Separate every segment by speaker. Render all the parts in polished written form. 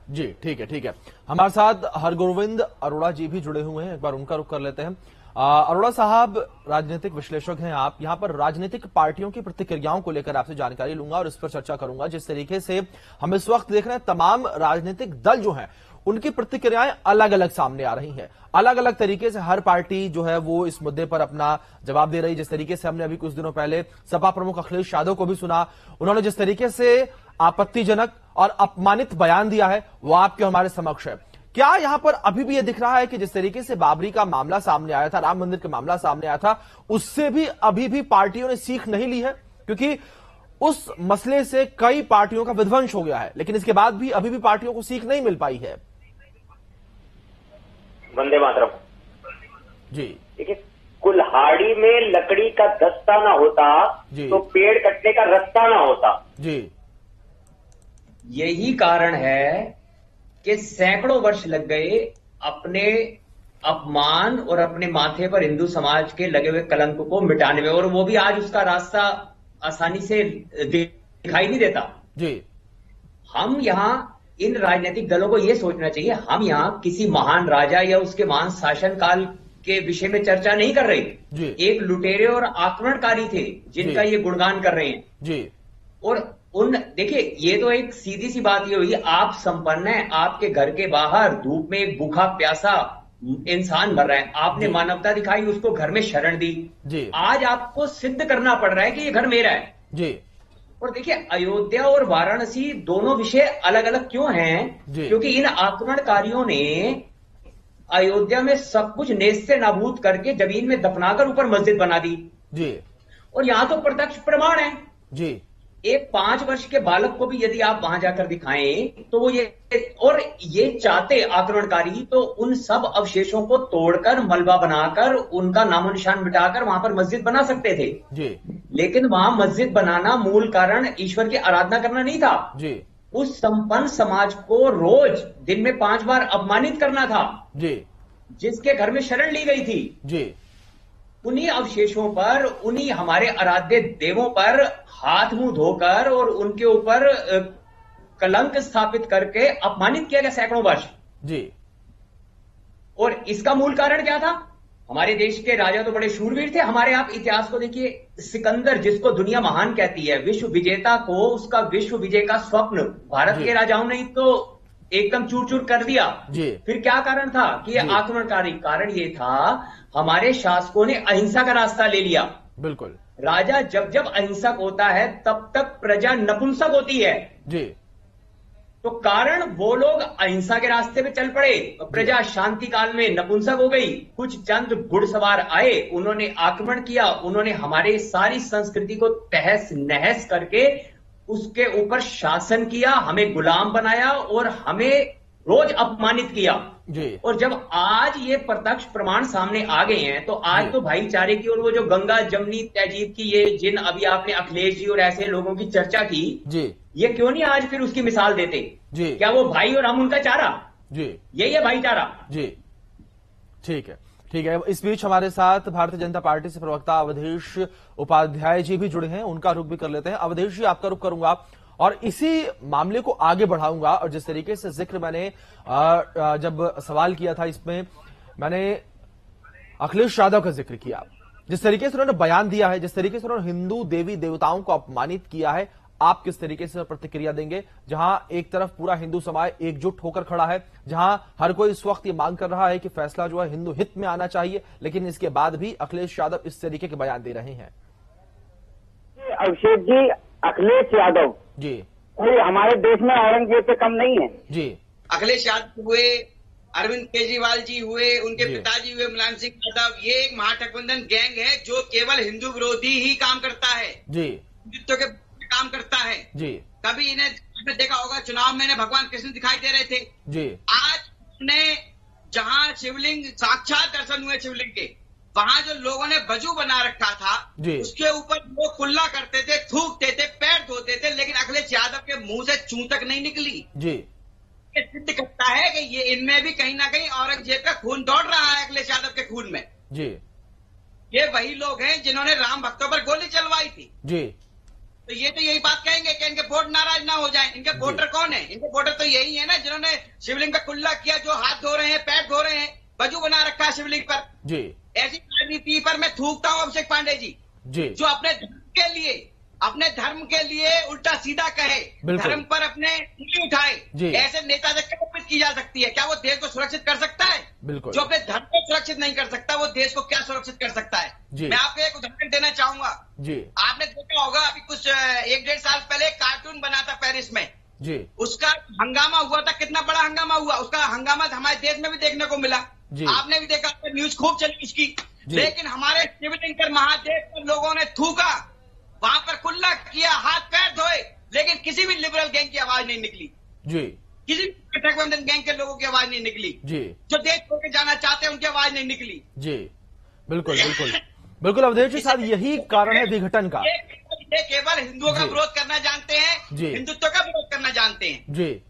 Speaker 1: जी ठीक है, ठीक है। हमारे साथ हरगोविंद अरोड़ा जी भी जुड़े हुए हैं, एक बार उनका रुख कर लेते हैं। अरोड़ा साहब, राजनीतिक विश्लेषक हैं आप। यहां पर राजनीतिक पार्टियों की प्रतिक्रियाओं को लेकर आपसे जानकारी लूंगा और इस पर चर्चा करूंगा। जिस तरीके से हम इस वक्त देख रहे हैं, तमाम राजनीतिक दल जो हैं उनकी प्रतिक्रियाएं अलग अलग सामने आ रही हैं। अलग अलग तरीके से हर पार्टी जो है वो इस मुद्दे पर अपना जवाब दे रही। जिस तरीके से हमने अभी कुछ दिनों पहले सपा प्रमुख अखिलेश यादव को भी सुना, उन्होंने जिस तरीके से आपत्तिजनक और अपमानित बयान दिया है वो आपके हमारे समक्ष है। क्या यहां पर अभी भी यह दिख रहा है कि जिस तरीके से बाबरी का मामला सामने आया था, राम मंदिर का मामला सामने आया था, उससे भी अभी भी पार्टियों ने सीख नहीं ली है? क्योंकि उस मसले से कई पार्टियों का विध्वंस हो गया है, लेकिन इसके बाद भी अभी भी पार्टियों को सीख नहीं मिल पाई है।
Speaker 2: वंदे मातरम।
Speaker 1: जी
Speaker 2: देखिए, कुल्हाड़ी में लकड़ी का दस्ता ना होता तो पेड़ कटने का रास्ता ना होता।
Speaker 1: जी,
Speaker 3: यही कारण है कि सैकड़ों वर्ष लग गए अपने अपमान और अपने माथे पर हिंदू समाज के लगे हुए कलंक को मिटाने में, और वो भी आज उसका रास्ता आसानी से दिखाई नहीं देता।
Speaker 1: जी,
Speaker 3: हम यहां इन राजनीतिक दलों को यह सोचना चाहिए, हम यहां किसी महान राजा या उसके महान शासन काल के विषय में चर्चा नहीं कर रहे। एक लुटेरे और आक्रमणकारी थे जिनका ये गुणगान कर रहे हैं।
Speaker 1: जी,
Speaker 3: और देखिए, ये तो एक सीधी सी बात ये हुई, आप संपन्न है, आपके घर के बाहर धूप में एक भूखा प्यासा इंसान मर रहा है, आपने मानवता दिखाई, उसको घर में शरण दी।
Speaker 1: जी,
Speaker 3: आज आपको सिद्ध करना पड़ रहा है कि ये घर मेरा है।
Speaker 1: जी,
Speaker 3: और देखिए, अयोध्या और वाराणसी दोनों विषय अलग अलग क्यों हैं? क्योंकि इन आक्रमणकारियों ने अयोध्या में सब कुछ नेस्त से नाबूद करके जमीन में दफनाकर ऊपर मस्जिद बना दी।
Speaker 1: जी,
Speaker 3: और यहां तो प्रत्यक्ष प्रमाण है।
Speaker 1: जी,
Speaker 3: एक 5 वर्ष के बालक को भी यदि आप वहां जाकर दिखाएं तो वो ये चाहते आक्रमणकारी तो उन सब अवशेषों को तोड़कर मलबा बनाकर उनका नामो निशान मिटाकर वहां पर मस्जिद बना सकते थे।
Speaker 1: जी,
Speaker 3: लेकिन वहां मस्जिद बनाना मूल कारण ईश्वर की आराधना करना नहीं था।
Speaker 1: जी,
Speaker 3: उस संपन्न समाज को रोज दिन में 5 बार अपमानित करना था।
Speaker 1: जी,
Speaker 3: जिसके घर में शरण ली गई थी।
Speaker 1: जी,
Speaker 3: उन्हीं अवशेषों पर, उन्हीं हमारे आराध्य देवों पर हाथ मुंह धोकर और उनके ऊपर कलंक स्थापित करके अपमानित किया गया सैकड़ों वर्ष।
Speaker 1: जी,
Speaker 3: और इसका मूल कारण क्या था? हमारे देश के राजा तो बड़े शूरवीर थे। हमारे आप इतिहास को देखिए, सिकंदर जिसको दुनिया महान कहती है, विश्व विजेता को उसका विश्व विजय का स्वप्न भारत के राजाओं ने तो एकदम चूर चूर कर दिया। फिर क्या कारण था कि ये आक्रमणकारी? कारण ये था, हमारे शासकों ने अहिंसा का रास्ता ले लिया।
Speaker 1: बिल्कुल।
Speaker 3: राजा जब जब अहिंसक होता है तब तक प्रजा नपुंसक होती है।
Speaker 1: जी,
Speaker 3: तो कारण वो लोग अहिंसा के रास्ते पे चल पड़े, प्रजा शांति काल में नपुंसक हो गई। कुछ चंद घुड़सवार आए, उन्होंने आक्रमण किया, उन्होंने हमारे सारी संस्कृति को तहस नहस करके उसके ऊपर शासन किया, हमें गुलाम बनाया और हमें रोज अपमानित किया।
Speaker 1: जी।
Speaker 3: और जब आज ये प्रत्यक्ष प्रमाण सामने आ गए हैं तो आज तो भाईचारे की और वो जो गंगा जमनी तहजीब की ये जिन अभी आपने अखिलेश जी और ऐसे लोगों की चर्चा की,
Speaker 1: जी,
Speaker 3: ये क्यों नहीं आज फिर उसकी मिसाल देते?
Speaker 1: जी,
Speaker 3: क्या वो भाई और हम उनका चारा?
Speaker 1: जी,
Speaker 3: यही है भाईचारा।
Speaker 1: जी, ठीक है, ठीक है। इस बीच हमारे साथ भारतीय जनता पार्टी से प्रवक्ता अवधेश उपाध्याय जी भी जुड़े हैं, उनका रुख भी कर लेते हैं। अवधेश जी, आपका रुख करूंगा और इसी मामले को आगे बढ़ाऊंगा। और जिस तरीके से जिक्र मैंने जब सवाल किया था, इसमें मैंने अखिलेश यादव का जिक्र किया, जिस तरीके से उन्होंने बयान दिया है, जिस तरीके से उन्होंने हिंदू देवी देवताओं को अपमानित किया है, आप किस तरीके से प्रतिक्रिया देंगे? जहां एक तरफ पूरा हिंदू समाज एकजुट होकर खड़ा है, जहां हर कोई इस वक्त ये मांग कर रहा है कि फैसला जो है हिंदू हित में आना चाहिए, लेकिन इसके बाद भी अखिलेश यादव इस तरीके के बयान दे रहे हैं।
Speaker 2: अभिषेक जी, अखिलेश यादव
Speaker 1: जी,
Speaker 2: कोई हमारे देश में औरंगजेब से कम नहीं है।
Speaker 1: जी,
Speaker 4: अखिलेश यादव हुए, अरविंद केजरीवाल जी हुए, उनके पिताजी हुए मुलायम सिंह यादव, ये एक महागठबंधन गैंग है जो केवल हिंदू विरोधी ही काम करता है।
Speaker 1: जी,
Speaker 4: हिंदुत्व के काम करता है।
Speaker 1: जी,
Speaker 4: कभी इन्हें देखा होगा, चुनाव में इन्हें भगवान कृष्ण दिखाई दे रहे थे।
Speaker 1: जी,
Speaker 4: आज ने जहां शिवलिंग साक्षात दर्शन हुए शिवलिंग के, वहां जो लोगों ने वजू बना रखा था, उसके ऊपर वो कुल्ला करते थे, थूकते थे, पैर धोते थे, लेकिन अखिलेश यादव के मुंह से चूं तक नहीं निकली।
Speaker 1: जी,
Speaker 4: ये सिद्ध करता है कि ये इनमें भी कहीं ना कहीं औरंगजेब का खून दौड़ रहा है, अखिलेश यादव के खून में।
Speaker 1: जी,
Speaker 4: ये वही लोग हैं जिन्होंने राम भक्तों पर गोली चलवाई थी।
Speaker 1: जी,
Speaker 4: तो ये तो यही बात कहेंगे कि इनके वोट नाराज ना हो जाएं। इनके वोटर कौन है? इनके वोटर तो यही है ना जिन्होंने शिवलिंग पे कुल्ला किया, जो हाथ धो रहे हैं, पैर धो रहे हैं, वजू बना रखा है शिवलिंग पर।
Speaker 1: जी
Speaker 4: ऐसी राजनीति पर मैं थूकता हूं अभिषेक पांडे जी, जो अपने धर्म के लिए उल्टा सीधा कहे, धर्म पर अपने उंगली उठाए, ऐसे नेता से क्या उम्मीद की जा सकती है? क्या वो देश को सुरक्षित कर सकता है?
Speaker 1: बिल्कुल।
Speaker 4: जो अपने धर्म को सुरक्षित नहीं कर सकता, वो देश को क्या सुरक्षित कर सकता है? मैं आपको एक उदाहरण देना चाहूंगा। जी आपने देखा होगा अभी कुछ 1-1.5 साल पहले कार्टून बना था पेरिस में, जी उसका हंगामा हुआ था। कितना बड़ा हंगामा हुआ, उसका हंगामा हमारे देश में भी देखने को मिला। आपने भी देखा, न्यूज खूब चली इसकी। लेकिन हमारे शिवलिंग महादेव पर लोगों ने थूका, वहां पर कुल्ला किया, हाथ पैर धोए, लेकिन किसी भी लिबरल गैंग की आवाज नहीं निकली। जी किसी भी गठबंधन गैंग के लोगों की आवाज नहीं निकली। जी जो देश छोड़ के जाना चाहते हैं उनकी आवाज नहीं निकली। जी बिल्कुल बिल्कुल बिल्कुल अवधेश जी, साहब यही कारण है विघटन का। ये केवल हिंदुओं का विरोध करना जानते हैं, हिंदुत्व का विरोध करना जानते हैं। जी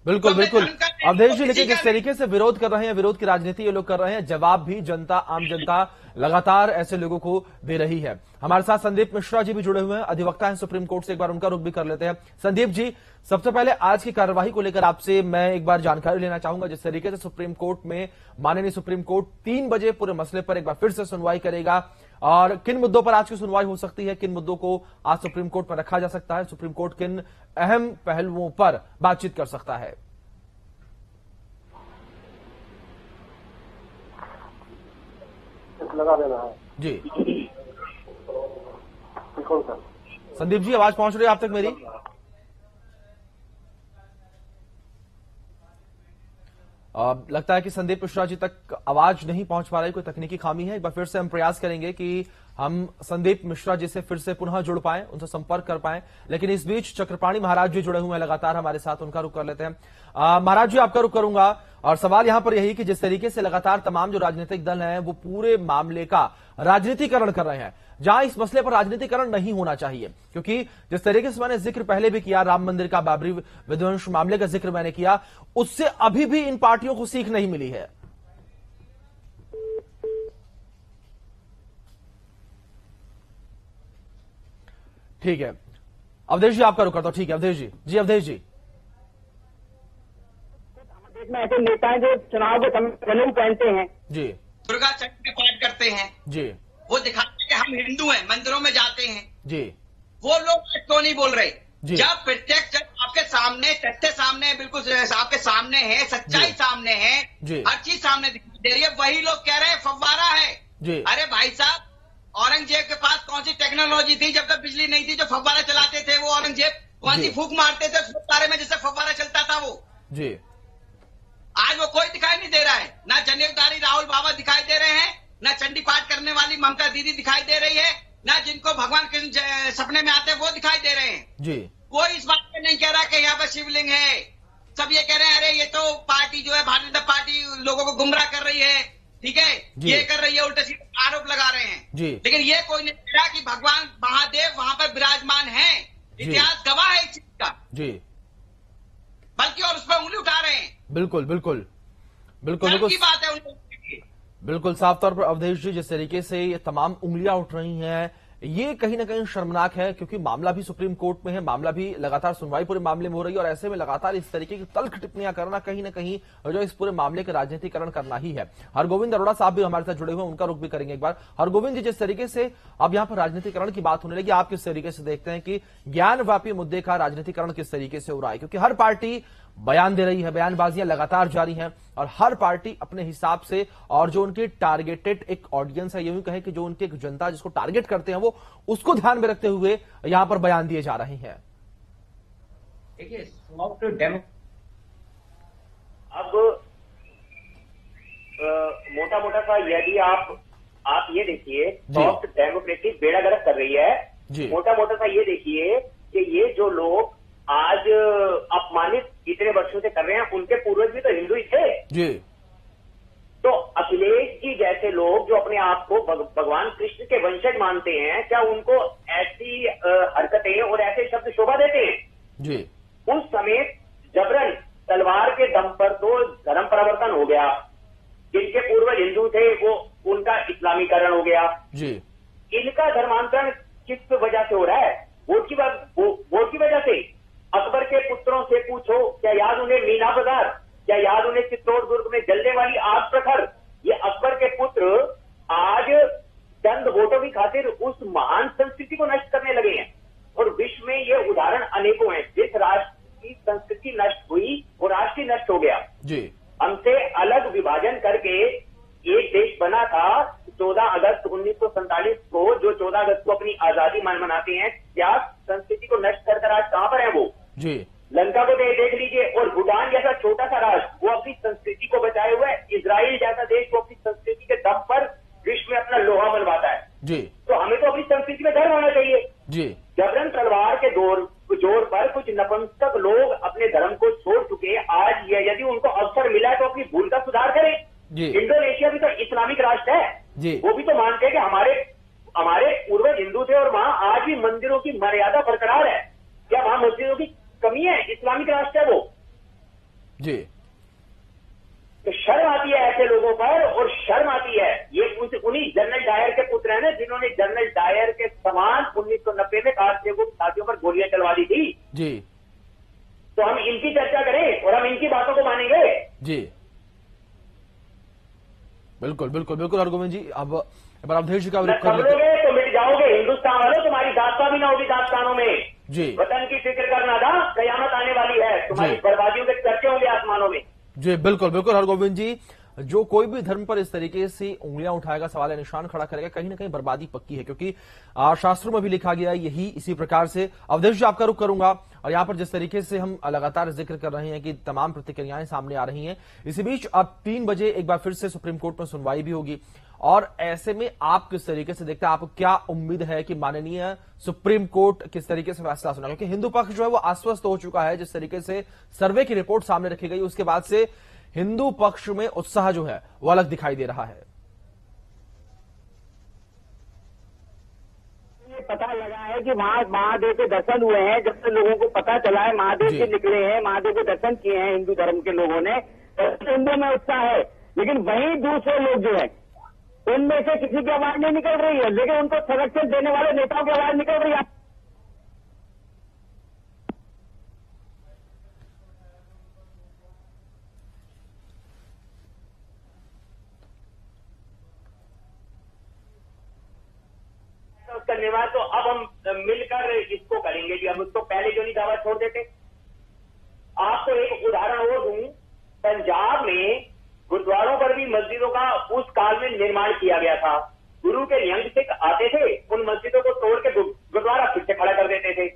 Speaker 4: बिल्कुल बिल्कुल अवधेश जी, लेकिन किस तरीके से विरोध कर रहे हैं, विरोध की राजनीति ये लोग कर रहे हैं, जवाब भी जनता, आम जनता लगातार ऐसे लोगों को दे रही है। हमारे साथ संदीप मिश्रा जी भी जुड़े हुए हैं, अधिवक्ता हैं सुप्रीम कोर्ट से। एक बार उनका रुख भी कर लेते हैं। संदीप जी, सबसे पहले आज की कार्यवाही को लेकर आपसे मैं एक बार जानकारी लेना चाहूंगा। जिस तरीके से सुप्रीम कोर्ट में माननीय सुप्रीम कोर्ट 3 बजे पूरे मसले पर एक बार फिर से सुनवाई करेगा, और किन मुद्दों पर आज की सुनवाई हो सकती है, किन मुद्दों को आज सुप्रीम कोर्ट में रखा जा सकता है, सुप्रीम कोर्ट किन अहम पहलुओं पर बातचीत कर सकता है?
Speaker 5: लगा देना है
Speaker 1: जी। संदीप जी, आवाज पहुंच रही है आप तक मेरी? लगता है कि संदीप मिश्रा जी तक आवाज नहीं पहुंच पा रही, कोई तकनीकी खामी है। एक बार फिर से हम प्रयास करेंगे कि हम संदीप मिश्रा जी से फिर से पुनः जुड़ पाएं, उनसे संपर्क कर पाएं। लेकिन इस बीच चक्रपाणी महाराज जी जुड़े हुए हैं लगातार हमारे साथ, उनका रुख कर लेते हैं। महाराज जी, आपका रुख करूंगा, और सवाल यहां पर यही कि जिस तरीके से लगातार तमाम जो राजनीतिक दल हैं वो पूरे मामले का राजनीतिकरण कर रहे हैं, जहां इस मसले पर राजनीतिकरण नहीं होना चाहिए, क्योंकि जिस तरीके से मैंने जिक्र पहले भी किया, राम मंदिर का, बाबरी विध्वंस मामले का जिक्र मैंने किया, उससे अभी भी इन पार्टियों को सीख नहीं मिली है। ठीक है अवधेश जी, आपका रुक करता हूं। ठीक है अवधेश जी। जी अवधेश जी,
Speaker 5: में ऐसे नेता हैं जो चुनाव के समय जनेऊ पहनते हैं, जी
Speaker 4: दुर्गा चक्र का पाठ करते हैं, जी वो दिखाते हैं कि हम हिंदू हैं, मंदिरों में जाते हैं, जी वो लोग क्यों नहीं बोल रहे? जब प्रत्यक्ष आपके सामने, तथ्य सामने, बिल्कुल आपके सामने है, सच्चाई सामने है, हर चीज सामने दिखाई दे रही है, वही लोग कह रहे हैं फव्वारा है। अरे भाई साहब, औरंगजेब के पास कौन सी टेक्नोलॉजी थी जब तक बिजली नहीं थी जो फव्वारा चलाते थे? वो औरंगजेब कौन सी फूंक मारते थे उस बारे में जिससे फव्वारा चलता था वो? जी आज वो कोई दिखाई नहीं दे रहा है। ना जनेऊधारी राहुल बाबा दिखाई दे रहे हैं, ना चंडी पाठ करने वाली ममता दीदी दिखाई दे रही है, ना जिनको भगवान कृष्ण सपने में आते हैं वो दिखाई दे रहे हैं। जी कोई इस बात पे नहीं कह रहा कि यहाँ पर शिवलिंग है। सब ये कह रहे हैं अरे ये तो पार्टी जो है भारतीय जनता पार्टी लोगों को गुमराह कर रही है, ठीक है, ये कर रही है, उल्टे सीधे आरोप लगा रहे हैं। जी लेकिन ये कोई नहीं कह रहा कि भगवान महादेव वहां पर विराजमान है। इतिहास गवाह है इस चीज का। जी बल्कि और उस पर उंगली उठा रहे हैं।
Speaker 1: बिल्कुल बिल्कुल बिल्कुल बिल्कुल
Speaker 4: की बात है उनको।
Speaker 1: बिल्कुल साफ तौर पर अवधेश जी, जिस तरीके से ये तमाम उंगलियां उठ रही हैं, ये कहीं ना कहीं शर्मनाक है, क्योंकि मामला भी सुप्रीम कोर्ट में है, मामला भी लगातार सुनवाई पूरे मामले में हो रही है, और ऐसे में लगातार इस तरीके की तल्ख टिप्पणियां करना कहीं ना कहीं जो इस पूरे मामले का राजनीतिकरण करना ही है। हरगोविंद अरोड़ा साहब भी हमारे साथ जुड़े हुए हैं, उनका रुख भी करेंगे एक बार। हरगोविंद जी, जिस तरीके से अब यहां पर राजनीतिकरण की बात होने लगी, आप किस तरीके से देखते हैं कि ज्ञानव्यापी मुद्दे का राजनीतिकरण किस तरीके से हो रहा है? क्योंकि हर पार्टी बयान दे रही है, बयानबाजियां लगातार जारी हैं, और हर पार्टी अपने हिसाब से, और जो उनकी टारगेटेड एक ऑडियंस है, यूं कहें कि जो उनकी एक जनता जिसको टारगेट करते हैं, वो उसको ध्यान में रखते हुए यहां पर बयान दिए जा रहे हैं।
Speaker 3: देखिए सॉफ्ट डेमो
Speaker 2: अब मोटा मोटा सा यदि आप ये देखिए, सॉफ्ट डेमोक्रेसी बेड़ा गर्क कर रही है। मोटा मोटा सा ये देखिए कि ये जो लोग आज अपमानित इतने वर्षों से कर रहे हैं, उनके पूर्वज भी तो हिंदू ही थे। जी तो अखिलेश जी जैसे लोग जो अपने आप को भगवान कृष्ण के वंशज मानते हैं, क्या उनको ऐसी हरकतें और ऐसे शब्द शोभा देते हैं? जी उस समय जबरन तलवार के दम पर तो धर्म परिवर्तन हो गया। जिनके पूर्वज हिंदू थे वो उनका इस्लामीकरण हो गया। जी इनका धर्मांतरण किस वजह से हो रहा है? वोट की वजह से। अकबर के पुत्रों से पूछो, क्या याद उन्हें मीना बाजार, क्या याद उन्हें चित्तौड़ दुर्ग में जलने वाली आग प्रखर। ये अकबर के पुत्र आज चंद वोटों की खातिर उस महान संस्कृति को नष्ट करने लगे हैं। और विश्व में ये उदाहरण अनेकों हैं। जिस राष्ट्र की संस्कृति नष्ट हुई वो राष्ट्र ही नष्ट हो गया
Speaker 1: जी।
Speaker 2: हमसे अलग विभाजन करके एक देश बना था 14 अगस्त 1947 को, जो 14 अगस्त को अपनी आजादी मनाते हैं। क्या संस्कृति को नष्ट कर आज कहां पर है वो
Speaker 1: जी।
Speaker 2: लंका को देख लीजिए, और भूटान जैसा छोटा सा राष्ट्र वो अपनी संस्कृति को बचाए हुए है। इजराइल जैसा देश वो अपनी संस्कृति के दम पर विश्व में अपना लोहा मनवाता है
Speaker 1: जी।
Speaker 2: तो हमें तो अपनी संस्कृति में धर्म होना चाहिए
Speaker 1: जी।
Speaker 2: जबरन तलवार के जोर पर कुछ नपुंसक लोग अपने धर्म को छोड़ चुके। आज यदि उनको अवसर मिला है तो अपनी भूल का सुधार करें
Speaker 1: जी।
Speaker 2: इंडोनेशिया भी तो इस्लामिक राष्ट्र है
Speaker 1: जी।
Speaker 2: वो भी तो मानते हैं कि हमारे पूर्वज हिंदू थे और वहां आज भी मंदिरों की मर्यादा बरकरार है। क्या वहां मस्जिदों की कमी है? इस्लामिक राष्ट्र है वो
Speaker 1: जी।
Speaker 2: तो शर्म आती है ऐसे लोगों पर, और शर्म आती है ये उन्हीं जनरल डायर के पुत्र हैं ना जिन्होंने जनरल डायर के समान 1990 में कांस्टेबल साथियों पर गोलियां चलवा दी थी
Speaker 1: जी।
Speaker 2: तो हम इनकी चर्चा करें और हम इनकी बातों को मानेंगे
Speaker 1: जी। बिल्कुल बिल्कुल बिल्कुल हरगोविंद जी, अब अवधेश का
Speaker 2: कर लोगे तो मिट जाओगे। हिंदुस्तान वालों तुम्हारी दास्तां भी ना होगी दास्तानों में
Speaker 1: जी।
Speaker 2: वतन की फिक्र करना था, कयामत आने वाली है, तुम्हारी बर्बादियों के चर्चे होंगे आसमानों में।
Speaker 1: जी बिल्कुल बिल्कुल हरगोविंद जी, जो कोई भी धर्म पर इस तरीके से उंगलियां उठाएगा, सवाल निशान खड़ा करेगा, कहीं ना कहीं बर्बादी पक्की है, क्योंकि शास्त्रों में भी लिखा गया है यही इसी प्रकार से। अवधेश जी आपका रुख करूंगा, और यहां पर जिस तरीके से हम लगातार जिक्र कर रहे हैं कि तमाम प्रतिक्रियाएं सामने आ रही हैं, इसी बीच अब 3 बजे एक बार फिर से सुप्रीम कोर्ट में सुनवाई भी होगी, और ऐसे में आप किस तरीके से देखते हैं, आपको क्या उम्मीद है कि माननीय सुप्रीम कोर्ट किस तरीके से फैसला सुना? क्योंकि हिंदू पक्ष जो है वो आश्वस्त हो चुका है, जिस तरीके से सर्वे की रिपोर्ट सामने रखी गई उसके बाद से हिंदू पक्ष में उत्साह जो है वो अलग दिखाई दे रहा है।
Speaker 5: पता लगा है कि वहाँ महादेव के दर्शन हुए हैं। जब से लोगों को पता चला है महादेव के निकले हैं, महादेव के दर्शन किए हैं हिंदू धर्म के लोगों ने, हिंदू में उत्साह है। लेकिन वही दूसरे लोग जो है उनमें से किसी की आवाज नहीं निकल रही है, लेकिन उनको संरक्षण देने वाले नेताओं की आवाज निकल रही है।
Speaker 2: उसका निर्माण तो अब हम मिलकर इसको करेंगे कि हम उसको पहले जो नहीं दावा छोड़ देते। आपको एक उदाहरण और दूं, पंजाब में गुरुद्वारों पर भी मस्जिदों का उस काल में निर्माण किया गया था। गुरु के नियंग सिख आते थे, उन मस्जिदों को तोड़ के गुरुद्वारा फिर से खड़ा कर देते थे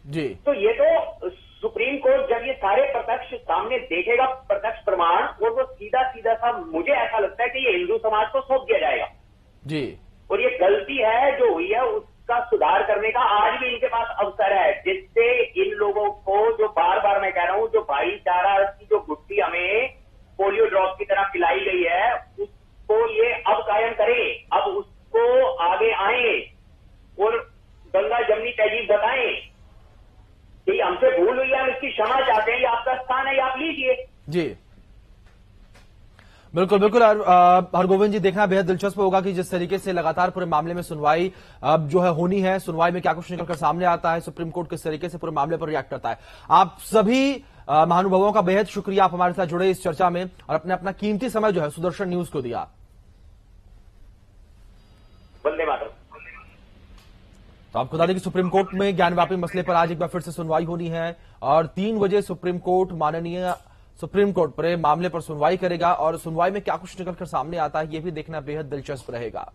Speaker 1: जी।
Speaker 2: तो ये तो सुप्रीम कोर्ट जब ये सारे प्रत्यक्ष सामने देखेगा, प्रत्यक्ष प्रमाण, और वो सीधा सीधा सा मुझे ऐसा लगता है कि ये हिंदू समाज को सौंप दिया जाएगा
Speaker 1: जी।
Speaker 2: और ये गलती है जो हुई है उसका सुधार करने का आज भी इनके पास अवसर है, जिससे इन लोगों को, जो बार बार मैं कह रहा हूं, जो भाईचारा की जो गुत्थी हमें पोलियो ड्रॉप की तरह पिलाई गई है, उसको ये अब कायम करें। अब उसको आगे आए और गंगा जमनी तहजीब बताएं कि हमसे भूल हुई है, हम इसकी क्षमा चाहते हैं, ये आपका स्थान है, ये आप लीजिए
Speaker 1: जी। बिल्कुल बिल्कुल हरगोविंद जी, देखना बेहद दिलचस्प होगा कि जिस तरीके से लगातार पूरे मामले में सुनवाई अब जो है होनी है, सुनवाई में क्या कुछ निकलकर सामने आता है, सुप्रीम कोर्ट किस तरीके से पूरे मामले पर रिएक्ट करता है। आप सभी महानुभावों का बेहद शुक्रिया, आप हमारे साथ जुड़े इस चर्चा में और अपना कीमती समय जो है सुदर्शन न्यूज को दिया।
Speaker 2: वंदे मातरम।
Speaker 1: तो आपको बता दें कि सुप्रीम कोर्ट में ज्ञानव्यापी मसले पर आज एक बार फिर से सुनवाई होनी है, और 3 बजे सुप्रीम कोर्ट माननीय सुप्रीम कोर्ट पर मामले पर सुनवाई करेगा, और सुनवाई में क्या कुछ निकलकर सामने आता है ये भी देखना बेहद दिलचस्प रहेगा।